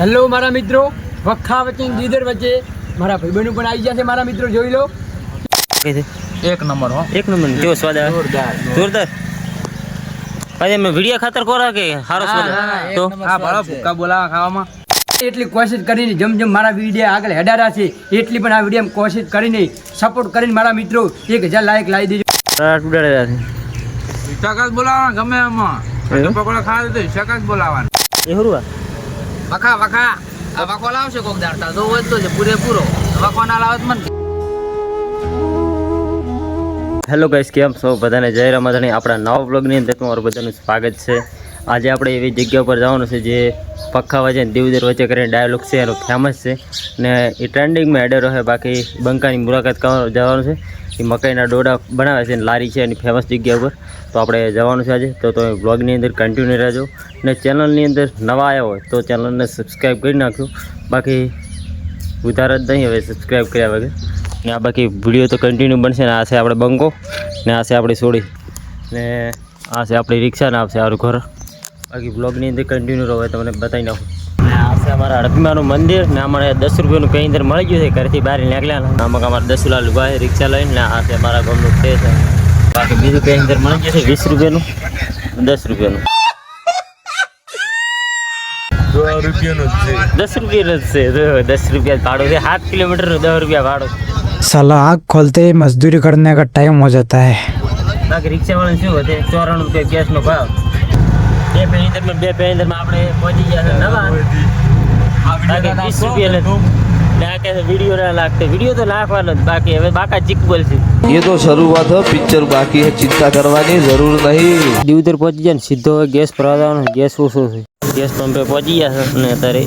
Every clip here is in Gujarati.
હેલો મારા મિત્રો, વખા વચ્ચે દીદર વચ્ચે મારા ભાઈબંધો પણ આવી ગયા છે. મારા મિત્રો જોઈ લો, એક નંબર હો, એક નંબર કેવો સ્વાદ આવે, જોરદાર. ભાઈ અમે વિડિયા ખાતર કોરા કે હારો સ્વાદ તો આ ભલા ભૂકા બોલાવા ખાવામાં. એટલી કોશિશ કરીને જેમ જેમ મારા વિડીયો આગળ હેડારા છે એટલી પણ આ વિડીયો કોશિશ કરીને સપોર્ટ કરીને મારા મિત્રો 1000 લાઈક લાવી દેજો. ઉડાડેલા છે શાકાશ બોલાવા ગમે એમાં પકોડા ખાવા દે શાકાશ બોલાવાનું. એ હરુવા વખા વખા આ વખો લાવશે કોક દાડતા તો હોય તો છે પૂરેપૂરો વખો ના લાવત મન. હેલો ગાઈસ, કેમ છો બધાને? જય રામાધણી. આપણા નવા બ્લોગની અંદર તમારું બધાનું સ્વાગત છે. આજે આપણે એવી જગ્યા ઉપર જવાનું છે જે પખ્ખા વચ્ચે દેવદર વચ્ચે કરીને ડાયલોગ છે એનો ફેમસ છે ને એ ટ્રેન્ડિંગમાં હેડેરો છે. બાકી બંકાની મુલાકાત કરવા જવાનું છે. એ મકાઈના ડોડા બનાવે છે અને લારી છે એની ફેમસ જગ્યા ઉપર. તો આપણે જવાનું છે આજે. તો તમે બ્લોગની અંદર કન્ટિન્યુ રહેજો ને ચેનલની અંદર નવા આવ્યા હોય તો ચેનલને સબસ્ક્રાઈબ કરી નાખજો. બાકી ઉધાર જ નહીં હવે સબસ્ક્રાઈબ કર્યા વગર. ને આ બાકી વિડીયો તો કન્ટિન્યુ બનશે ને આ છે આપણે બંકો ને આ છે આપણી સોડી ને આ છે આપણી રિક્ષા ને આ છે આપણું ઘર. બાકી બ્લોગની અંદર કન્ટિન્યુ રહો તમને બતાવી નાખું. ને આ છે અમારા હડકીમાનું મંદિર ને અમારે 10 રૂપિયાનું કંઈ અંદર મળી ગયું છે. ઘરથી બહાર નીકળ્યા ને આમાં અમારે 10 લાલ ઉભા છે રિક્ષા લઈને ને આ છે અમારા ગામનું તે છે. બાકી બીજું કંઈ અંદર મળી ગયું છે 20 રૂપિયાનું 10 રૂપિયાનું 10 રૂપિયાનું જ છે. 10 રૂપિયા ભાડું છે. 7 કિલોમીટર 10 રૂપિયા ભાડું. साला आँख खोलते ही मजदूरी करने का टाइम हो जाता है. બાકી રિક્ષાવાળાને શું વધે 94 રૂપિયા ગેસનો ભાવ. બે પેન્ડરમાં આપણે પહોંચી ગયા છે નવા. બાકી 20 રૂપિયા ને આ કે વિડીયો ના લાગતો. વિડીયો તો નાખવાનો જ બાકી. હવે બાકા ચીક બોલશે. ये तो शुरुआत है, पिक्चर बाकी है, चिंता करवानी जरूर नहीं. દીવદર પહોંચી જાય ને સીધો ગેસ ભરાવાનો. ગેસ ઓછો છે. ગેસ પંપે પહોંચી ગયા છે અને અત્યારે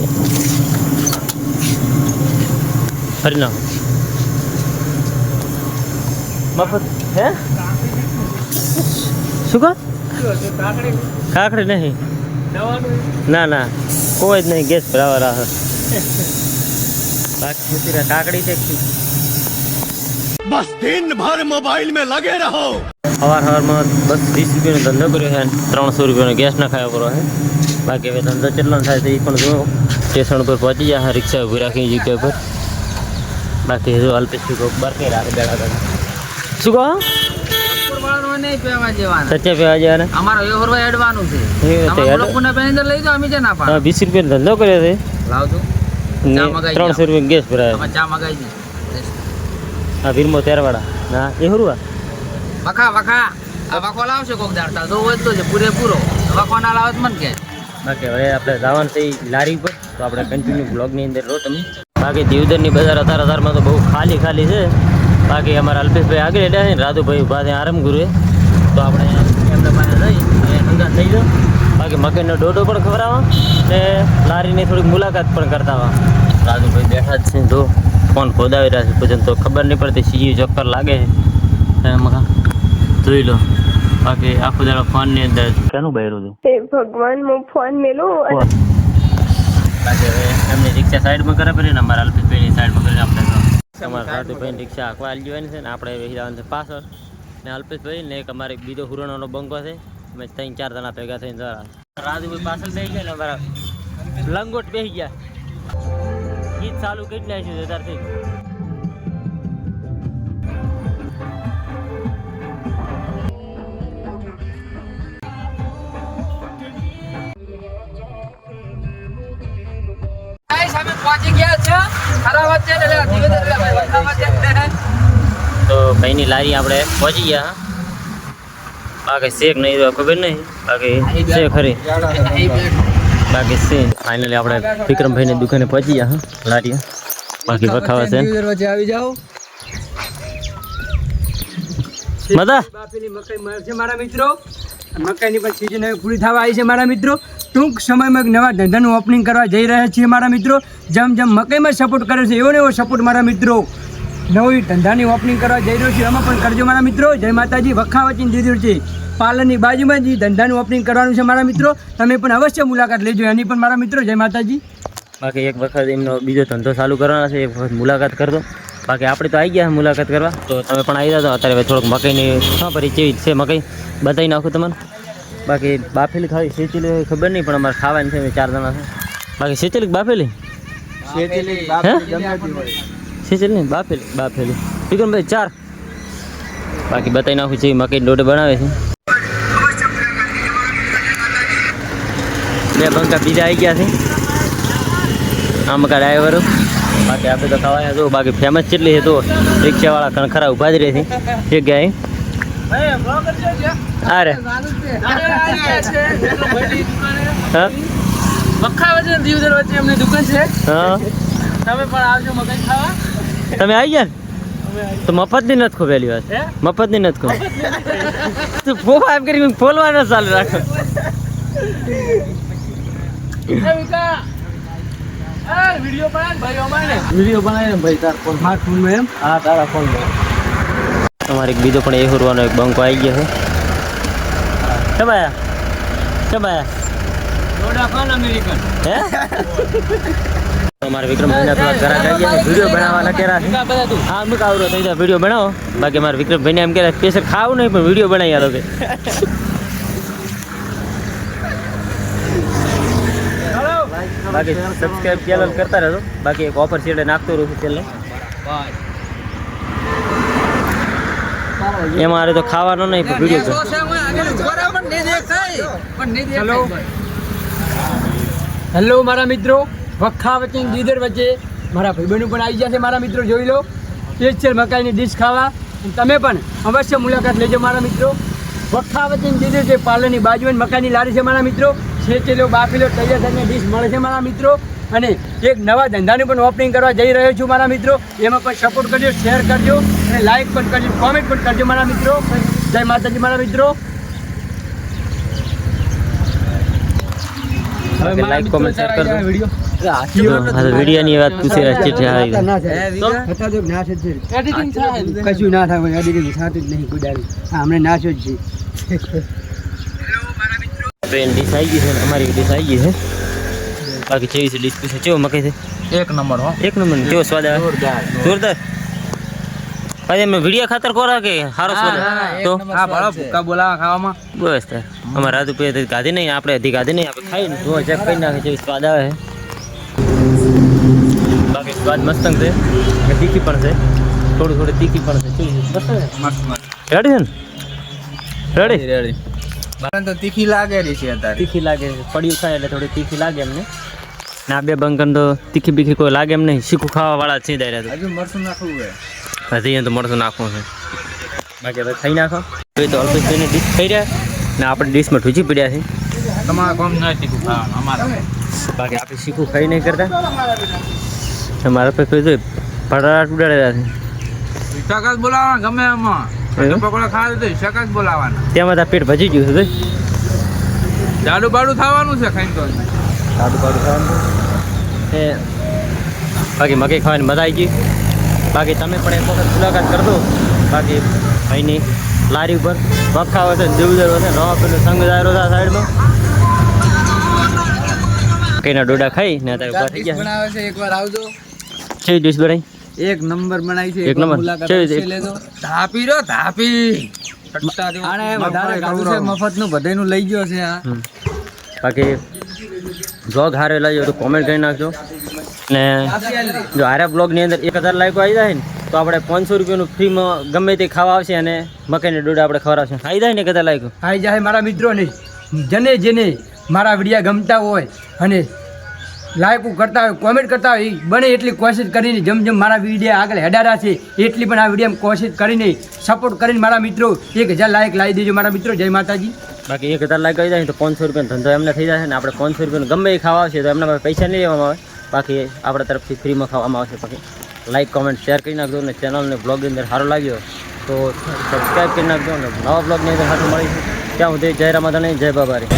ફરી નાખો મફત. હે શું કહો? કાકડી નહીં ના ના કોઈ જ નહીં. ગેસ ભરાવા રાહ બાકી પૂછી કાકડી છે. बस दिन भर मोबाइल में लगे रहो. સવારમાં બસ 20 રૂપિયાનો ધંધો કર્યો છે 300 રૂપિયાનો ગેસ ના ખાયો કરો છે. બાકી હવે ધંધો કેટલો થાય તો એ પણ જો સ્ટેશન ઉપર પહોંચી જાય રિક્ષા ઊભી રાખી જગ્યા પર. બાકી જો અલ્પેશ બાર કઈ રાખે બેડા શું કહો? નહીં પીવા જવાનું સચ્ચે પીવા જવાને અમારો વ્યવહાર એડવાનું છે. એ તો અમારા લોકોને પેન્ડર લઈ જાઓ અમે છે ના પાડ 20 રૂપિયાનો ધંધો કર્યો છે લાવજો ને ચા મગાઈ 300 રૂપિયા ગેસ ભરાય. અમે ચા મગાઈ દી આ વીરમો તેરવાડા ના એ હરુવા વખા વખા આ વખો લાવશે કોક દાડતા તો હોય તો છે પૂરેપૂરો વખો ના લાવત મન કે. બાકી હવે આપણે જવાનું છે લારી ઉપર. તો આપણે કન્ટિન્યુ બ્લોગની અંદર રહો તમે. બાકી દેવદરની બજાર અત્યારમાં તો બહુ ખાલી છે. બાકી અમારા અલ્પેશભાઈ આગળ હેડ્યા છે ને રાધુભાઈ ઉભા છે આરામ ગુરુએ. તો આપણે એમને પાસે જઈ હંગાત થઈ જાઓ. બાકી મકાઈનો ડોડો પણ ખવડાવવા ને લારીની થોડીક મુલાકાત પણ કરતા હોય. રાજુભાઈ બેઠા જ છે જો ફોન ખોદાવી રહ્યા છે પછી તો ખબર નહીં પડતી સીજી ચક્કર લાગે છે એમાં જોઈ લો. બાકી આખો દાડો ફોનની અંદર કેનું બહેરું હતું. हे भगवान मो फोन मेलो બાકી હવે એમની રિક્ષા સાઈડમાં કરે ને અમારા અલ્પેશભાઈની સાઈડમાં કરીને આપણે અમારા રાજુભાઈની રિક્ષા આખવા આવી જવાની છે ને આપણે વેહી જવાનું છે પાછળ. ને અલ્પેશભાઈ ને એક અમારે બીજો હુરણોનો બંકો છે. અમે 3-4 જણા ભેગા થઈને જરા રાજુભાઈ પાછળ બેસી ગયા ને અમારા લંગોટ બેસી ગયા. ગીત ચાલુ કરી નાખ્યું છે ત્યારથી. ગાઈસ અમે પહોંચી ગયા છે ખરા વચ્ચે એટલે ધીમે ધીમે વખા વચ્ચે. તો ભાઈની લારી આપણે પહોંચી ગયા. બાકી શેક નહીં તો ખબર નહીં. બાકી છે ખરી બાકી છે. ફાઇનલી આપણે વિક્રમભાઈની દુકાને પહોંચી ગયા લારી. બાકી વખાવા છે વચ્ચે આવી જાઓ. મજા બાપીની મકાઈ મળશે મારા મિત્રો. મકાઈની પણ સિઝન હવે પૂરી થવા આવી છે મારા મિત્રો. ટૂંક સમયમાં એક નવા ધંધાનું ઓપનિંગ કરવા જઈ રહ્યા છીએ મારા મિત્રો. જેમ જેમ મકાઈમાં સપોર્ટ કરે છે એવો ને એવો સપોર્ટ મારા મિત્રો નવી ધંધાની ઓપનિંગ કરવા જઈ રહ્યો છે એમાં પણ કરજો મારા મિત્રો. જય માતાજી. વખા વચ્ચે દીધું છે પાર્લરની બાજુમાં જ ધંધાનું ઓપનિંગ કરવાનું છે મારા મિત્રો. તમે પણ અવશ્ય મુલાકાત લેજો એની પણ મારા મિત્રો. જય માતાજી. બાકી એક વખત એમનો બીજો ધંધો ચાલુ કરવાનો છે. એક વખત મુલાકાત કરજો. બાકી આપણે તો આવી ગયા મુલાકાત કરવા. તો તમે પણ આવી જાઓ. અત્યારે થોડોક મકાઈની હા ભરી કેવી છે મકાઈ બતાવી નાખું તમને. બાકી બાફેલી ખાવી સેચેલી ખબર નહીં પણ અમારે ખાવાની છે. 4 જણા છે બાકી શેચેલી કે બાફેલી શેચેલી બાફેલી વિક્રમભાઈ 4 બાકી બતાવી નાખું છે મકાઈ દોઢ બનાવે છે 2 બંકા બીજા આવી ગયા છે આ મકા ડ્રાઈવરો બાકી આપણે તો ખાવાયા જો બાકી ફેમસ કેટલી છે તો રિક્ષાવાળા કણખરા ઉભા જ રહે છે એક ગયા અરે હા પક્કા વચ્ચે દીવદર વચ્ચે એમની દુકાન છે. હા તમે પણ આવજો મકાઈ ખાવા. તમે આવી ગયા ને તો મફતની નથી ખો પહેલી વાત મફતની નથી ખો તું ફોફા એમ કરી ફોલવાના ચાલુ રાખો વિડીયો બનાવે ભાઈ અમારે ભાઈ તાર ફોન માર ફોનમાં એમ હા તારા ફોનમાં તમારે એક બીજો પણ એ હુરવાનો એક બંકો આવી ગયો છે ચબાયા વોડાફોન અમેરિકન. હે તમારે વિક્રમભાઈના થોડા ઘરા આવી ગયા વિડીયો બનાવવા લખેલા છે હા અમુક આવડો થઈ જાય વિડીયો બનાવો બાકી મારે વિક્રમભાઈને એમ કહેવાય સ્પેશિયલ ખાવું નહીં પણ વિડીયો બનાવી આલો કે બાકી સબસ્ક્રાઇબ ચેનલ કરતા રહેજો બાકી એક ઓફર શેડે નાખતો રહું છું ચેનલ એ મારે તો ખાવાનો નહીં પણ વિડીયો હેલો હેલો મારા મિત્રો વખા વચ્ચે દીદર વચ્ચે મારા ભાઈબંધો પણ આવી ગયા છે મારા મિત્રો જોઈ લો સ્પેશિયલ મકાઈની ડીશ ખાવા તમે પણ અવશ્ય મુલાકાત લેજો મારા મિત્રો વખા વચ્ચે દીદર છે પાર્લરની બાજુ મકાઈની લારી છે મારા મિત્રો શેચેલો બાફેલો તૈયાર થઈને ડીશ મળે છે મારા મિત્રો અને એક નવા ધંધાની પણ ઓપનિંગ કરવા જઈ રહ્યો છું મારા મિત્રો એમાં પણ સપોર્ટ કરજો શેર કરજો અને લાઈક પણ કરજો કોમેન્ટ પણ કરજો મારા મિત્રો જય માતાજી મારા મિત્રો લાઈક કોમેન્ટ શેર કરજો વિડીયોની વાત પૂછી રહ્યા છે કશું ના થાય એડિટિંગ થતું જ નહીં કુદાડી હમણાં નાશો જ છે ટ્રેન ડીશ આવી ગઈ છે અમારી ડીશ આવી ગઈ છે બાકી જેવી છે ડીશ પૂછે કેવો મકાઈ છે એક નંબર હો. એક નંબર કેવો સ્વાદ આવે જોરદાર ભાઈ અમે વિડીયો ખાતર કોરા કે સારો સ્વાદ તો હા ભાડો ભૂકા બોલાવા ખાવામાં. બસ તાર અમારે રાજુ પે ગાધી નહીં આપણે હજી ગાધી નહીં આપણે ખાઈને જો ચેક કરી નાખે જેવી સ્વાદ આવે છે બાકી સ્વાદ મસ્ત છે અને તીખી પણ છે થોડી તીખી પણ છે મસ્ત છે રેડી છે ને રેડી મને તો તીખી લાગે રહી છે અત્યારે. તીખી લાગે પડ્યું ખાય એટલે થોડી તીખી લાગે એમને ને આ 2 બંકન તો તીખી બીખી કોઈ લાગે એમ નહીં શીખું ખાવા વાળા છે દાયરા હજુ મરચું નાખવું છે. હજી તો મળતું નાખવું છે બાકી હવે ખાઈ નાખો તો અલ્પેશભાઈને ડીશ ખાઈ રહ્યા ને આપણે ડીશમાં ઠૂચી પડ્યા છે તમારે કોમ નહીં તીખું ખાવાનું અમારે. બાકી આપણે શીખું ખાઈ નહીં કરતા મારા પે કહી દો ફટાફટ ઉડાડેલા છે શાકાજ બોલાવવાના ગમે એમાં પકોડા ખાવા તો શાકાજ બોલાવવાના. તેમાં તો પેટ ભજી ગયું છે ભાઈ જાડું બાડું થવાનું છે ખાઈને તો. સાદું પાડું ખાવાનું એ બાકી મકાઈ ખાવાની મજા આવી ગઈ બાકી તમે પણ એક વખત મુલાકાત કરજો બાકી ભાઈની લારી ઉપર વખા હોય છે દેવદર હોય છે નવા પેલું સંગદાયરો છે આ સાઈડમાં મકાઈના ડોડા ખાઈ ને અત્યારે ઉભા થઈ ગયા બનાવે છે એકવાર આવજો. છે ડીશ બનાવી એક નંબર બનાવી છે એક નંબર. મુલાકાત કેવી અવશ્ય રીતે? લેજો. ધાપી રો ધાપી આને વધારે ખાધું છે મફતનું બધાયનું લઈ ગયો છે આ. બાકી બ્લોગ હારે લાગ્યો તો કોમેન્ટ કરી નાખજો ને જો હારે બ્લોગની અંદર 1000 લાઈકો આવી જાય ને તો આપણે 500 રૂપિયાનું ફ્રીમાં ગમે તે ખાવા આવશે અને મકાઈના ડોડા આપણે ખવડાવશું આવી જાય ને 1000 લાઈકો આવી જાય મારા મિત્રોને જેને મારા વિડીયા ગમતા હોય અને લાઈકો કરતા હોય કોમેન્ટ કરતા હોય બને એટલી કોશિશ કરીને જેમ મારા વિડીયો આગળ હેડારા છે એટલી પણ આ વિડીયો કોશિશ કરીને સપોર્ટ કરીને મારા મિત્રો 1000 લાઈક લાવી દેજો મારા મિત્રો જય માતાજી બાકી 1000 લાઈક આવી જાય ને તો 500 રૂપિયાનો ધંધો એમને થઈ જશે ને આપણે 500 રૂપિયાનું ગમે એ ખાવા આવશે તો એમના પાસે પૈસા નહીં લેવામાં આવે બાકી આપણા તરફથી ફ્રીમાં ખાવામાં આવશે બાકી લાઈક કોમેન્ટ શેર કરી નાખજો અને ચેનલને બ્લોગની અંદર સારો લાગ્યો તો સબસ્ક્રાઈબ કરી નાખજો અને નવા બ્લોગની અંદર સારું મળીશું ત્યાં સુધી જય રામાધણી જય બાબારી